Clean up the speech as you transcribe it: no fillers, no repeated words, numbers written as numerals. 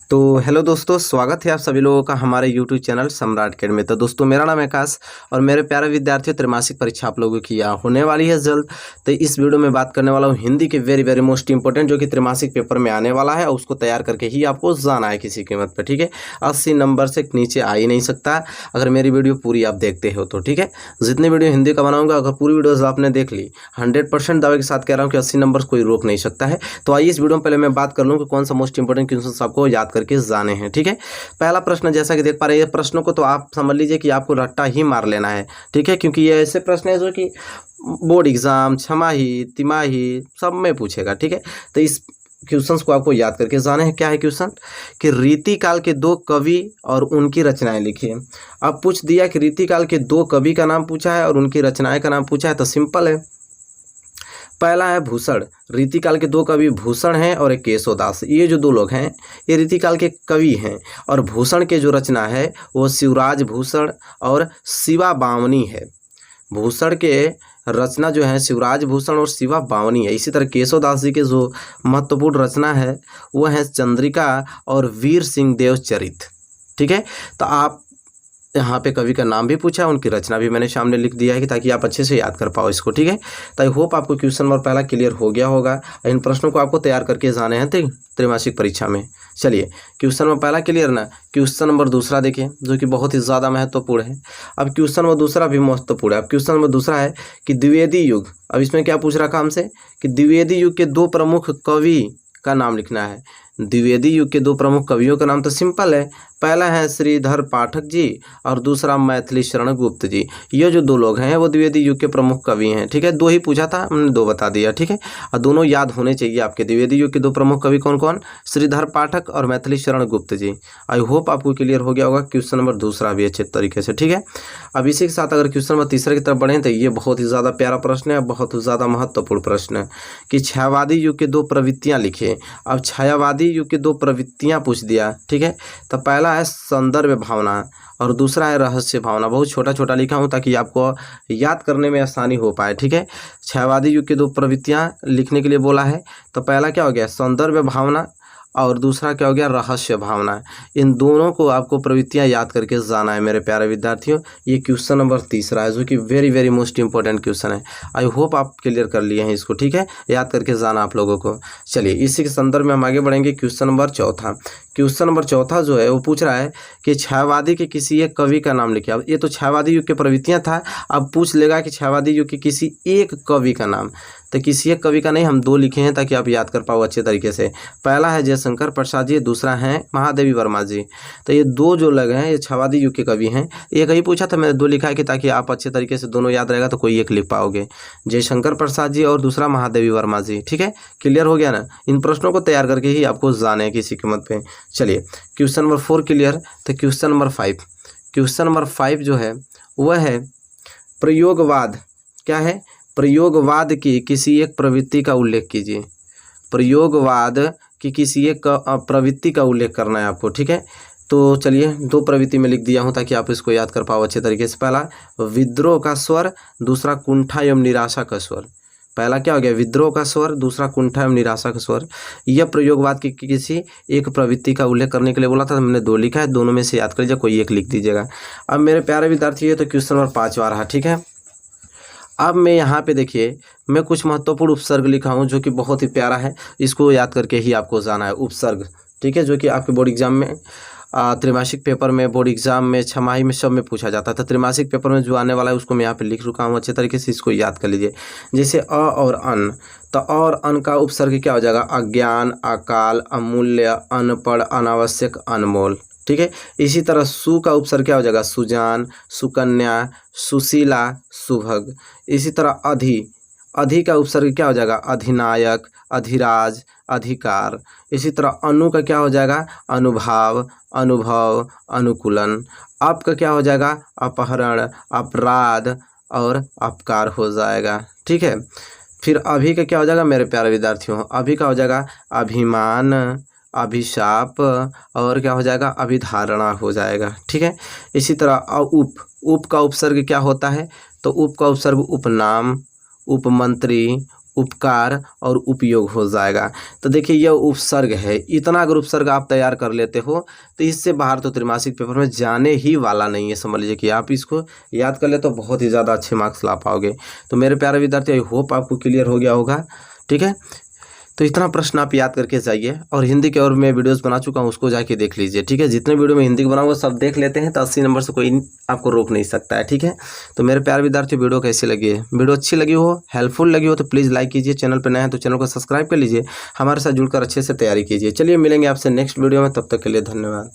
तो हेलो दोस्तों, स्वागत है आप सभी लोगों का हमारे यूट्यूब चैनल सम्राट अकेडमी में। तो दोस्तों, मेरा नाम है आकाश और मेरे प्यारे विद्यार्थियों, त्रैमासिक परीक्षा आप लोगों की होने वाली है जल्द। तो इस वीडियो में बात करने वाला हूँ हिंदी के वेरी मोस्ट इंपॉर्टेंट, जो कि त्रैमासिक पेपर में आने वाला है और उसको तैयार करके ही आपको जाना है किसी कीमत पर। ठीक है, 80 नंबर से नीचे आ ही नहीं सकता अगर मेरी वीडियो पूरी आप देखते हो तो। ठीक है, जितनी वीडियो हिंदी का बनाऊंगा, अगर पूरी वीडियोज आपने देख ली, 100% दावे के साथ कह रहा हूँ कि 80 नंबर कोई रोक नहीं सकता है। तो आइए इस वीडियो में पहले मैं बात कर लूँ कि कौन सा मोस्ट इंपॉर्टेंट क्वेश्चन आपको याद करके जाने हैं। ठीक है, पहला प्रश्न जैसा कि देख पा रहे हैं, प्रश्नों को तो आप समझ लीजिए कि आपको रट्टा ही मार लेना है। ठीक है, क्योंकि ये ऐसे प्रश्न है जो कि बोर्ड एग्जाम, छमाही, तिमाही सब में पूछेगा। ठीक है, तो इस क्वेश्चंस को आपको याद करके जाने हैं। क्या है क्वेश्चन कि रीतिकाल के दो कवि और उनकी रचनाएं लिखिए। अब पूछ दिया कि रीतिकाल के दो कवि का नाम पूछा है और उनकी रचनाएं का नाम पूछा है, तो सिंपल है। पहला है भूषण। रीतिकाल के दो कवि भूषण हैं और एक केशवदास। ये जो दो लोग हैं ये रीतिकाल के कवि हैं और भूषण के जो रचना है वो शिवराज भूषण और शिवा बावनी है। भूषण के रचना जो है शिवराज भूषण और शिवा बावनी है। इसी तरह केशवदास जी के जो महत्वपूर्ण रचना है वह है चंद्रिका और वीर सिंह देव चरित। ठीक है, तो आप यहाँ पे कवि का नाम भी पूछा, उनकी रचना भी मैंने सामने लिख दिया है कि ताकि आप अच्छे से याद कर पाओ इसको। ठीक है, तो आई होप आपको क्वेश्चन नंबर पहला क्लियर हो गया होगा। इन प्रश्नों को आपको तैयार करके जाने हैं त्रैमासिक परीक्षा में। चलिए, क्वेश्चन नंबर पहला क्लियर ना। क्वेश्चन नंबर दूसरा देखिए, जो कि बहुत ही ज़्यादा महत्वपूर्ण है। अब क्वेश्चन नंबर दूसरा भी महत्वपूर्ण है। अब क्वेश्चन नंबर दूसरा है कि द्विवेदी युग। अब इसमें क्या पूछ रखा हमसे कि द्विवेदी युग के दो प्रमुख कवि का नाम लिखना है। द्विवेदी युग के दो प्रमुख कवियों का नाम तो सिंपल है। पहला है श्रीधर पाठक जी और दूसरा मैथिली शरण गुप्त जी। ये जो दो लोग हैं वो द्विवेदी युग के प्रमुख कवि हैं। ठीक है, दो ही पूछा था, हमने दो बता दिया। ठीक है, और दोनों याद होने चाहिए आपके। द्विवेदी युग के दो प्रमुख कवि कौन कौन? श्रीधर पाठक और मैथिली शरण गुप्त जी। आई होप आपको क्लियर हो गया होगा क्वेश्चन नंबर दूसरा भी अच्छे तरीके से। ठीक है, अब इसी के साथ अगर क्वेश्चन नंबर तीसरे की तरफ बढ़ें तो ये बहुत ही ज़्यादा प्यारा प्रश्न है, बहुत ही ज़्यादा महत्वपूर्ण प्रश्न है कि छायावादी युग के दो प्रवृत्तियाँ लिखिए। अब छायावादी युग की दो प्रवृत्तियाँ पूछ दिया। ठीक है, तो पहला है संदर्भ भावना और दूसरा है रहस्य भावना। बहुत छोटा छोटा लिखा हूँ ताकि आपको याद करने में आसानी हो पाए। ठीक है, छायावादी युग की दो प्रवृत्तियाँ लिखने के लिए बोला है, तो पहला क्या हो गया? संदर्भ भावना और दूसरा क्या हो गया? रहस्य भावना। इन दोनों को आपको प्रवृत्तियां याद करके जाना है मेरे प्यारे विद्यार्थियों। ये क्वेश्चन नंबर तीसरा है, जो कि वेरी मोस्ट इंपॉर्टेंट क्वेश्चन है। आई होप आप क्लियर कर लिए हैं इसको। ठीक है, याद करके जाना आप लोगों को। चलिए, इसी के संदर्भ में हम आगे बढ़ेंगे। क्वेश्चन नंबर चौथा। क्वेश्चन नंबर चौथा जो है वो पूछ रहा है कि छायावादी के किसी एक कवि का नाम लिखिए। अब ये तो छायावादी युग के प्रवृत्तियां था, अब पूछ लेगा कि छायावादी युग के किसी एक कवि का नाम। तो किसी एक कवि का नहीं, हम दो लिखे हैं ताकि आप याद कर पाओ अच्छे तरीके से। पहला है जयशंकर प्रसाद जी, दूसरा है महादेवी वर्मा जी। तो ये दो जो लोग हैं ये छायावादी युग के कवि हैं। एक ही पूछा था, मैंने दो लिखा है कि ताकि आप अच्छे तरीके से दोनों याद रहेगा तो कोई एक लिख पाओगे। जयशंकर प्रसाद जी और दूसरा महादेवी वर्मा जी। ठीक है, क्लियर हो गया ना? इन प्रश्नों को तैयार करके ही आपको जाने हैं किसी कीमत पे। चलिए, क्वेश्चन नंबर 4 क्लियर। तो क्वेश्चन नंबर 5। क्वेश्चन नंबर 5 जो है वह है प्रयोगवाद। क्या है? प्रयोगवाद की किसी एक प्रवृत्ति का उल्लेख कीजिए। प्रयोगवाद की किसी एक प्रवृत्ति का उल्लेख करना है आपको। ठीक है, तो चलिए दो प्रवृत्ति में लिख दिया हूँ ताकि आप इसको याद कर पाओ अच्छे तरीके से। पहला विद्रोह का स्वर, दूसरा कुंठा एवं निराशा का स्वर। पहला क्या हो गया? विद्रोह का स्वर, दूसरा कुंठा एवं निराशा का स्वर। यह प्रयोगवाद की किसी एक प्रवृत्ति का उल्लेख करने के लिए बोला था, हमने दो लिखा है, दोनों में से याद कर लीजिए, कोई एक लिख दीजिएगा। अब मेरे प्यारे विद्यार्थी ये तो क्वेश्चन नंबर 5 आ रहा। ठीक है, अब मैं यहाँ पे देखिए, मैं कुछ महत्वपूर्ण उपसर्ग लिखा हूँ जो कि बहुत ही प्यारा है, इसको याद करके ही आपको जाना है। उपसर्ग, ठीक है, जो कि आपके बोर्ड एग्जाम में त्रैमासिक पेपर में, बोर्ड एग्जाम में, छमाही में, सब में पूछा जाता था। त्रैमासिक पेपर में जो आने वाला है उसको मैं यहाँ पे लिख चुका हूँ अच्छे तरीके से, इसको याद कर लीजिए। जैसे अ और अन, तो अ और अन का उपसर्ग क्या हो जाएगा? अज्ञान, अकाल, अमूल्य, अनपढ़, अनावश्यक, अनमोल। ठीक है, इसी तरह सु का उपसर्ग क्या हो जाएगा? सुजान, सुकन्या, सुशीला, सुभग। इसी तरह अधि, अधि का उपसर्ग क्या हो जाएगा? अधिनायक, अधिराज, अधिकार। इसी तरह अनु का क्या हो जाएगा? अनुभाव, अनुभव, अनुकूलन। अप का क्या हो जाएगा? अपहरण, अपराध और अपकार हो जाएगा। ठीक है, फिर अभी का क्या हो जाएगा मेरे प्यारे विद्यार्थियों? अभी का हो जाएगा अभिमान, अभिशाप और क्या हो जाएगा? अभिधारणा हो जाएगा। ठीक है, इसी तरह उप, उप का उपसर्ग क्या होता है? तो उप का उपसर्ग उपनाम, उपमंत्री, उपकार और उपयोग हो जाएगा। तो देखिए यह उपसर्ग है, इतना अगर उपसर्ग आप तैयार कर लेते हो तो इससे बाहर तो त्रैमासिक पेपर में जाने ही वाला नहीं है। समझ लीजिए कि आप इसको याद कर ले तो बहुत ही ज़्यादा अच्छे मार्क्स ला पाओगे। तो मेरे प्यारे विद्यार्थी, आई होप आपको क्लियर हो गया होगा। ठीक है, तो इतना प्रश्न आप याद करके जाइए। और हिंदी के और मैं वीडियोस बना चुका हूँ, उसको जाके देख लीजिए। ठीक है, जितने वीडियो में हिंदी के बनाऊंगा सब देख लेते हैं तो 80 नंबर से कोई आपको रोक नहीं सकता है। ठीक है, तो मेरे प्यारे विद्यार्थी, वीडियो कैसी लगी है? वीडियो अच्छी लगी हो, हेल्पफुल लगी हो तो प्लीज़ लाइक कीजिए। चैनल पर नए हैं तो चैनल को सब्सक्राइब कर लीजिए, हमारे साथ जुड़कर अच्छे से तैयारी कीजिए। चलिए मिलेंगे आपसे नेक्स्ट वीडियो में, तब तक के लिए धन्यवाद।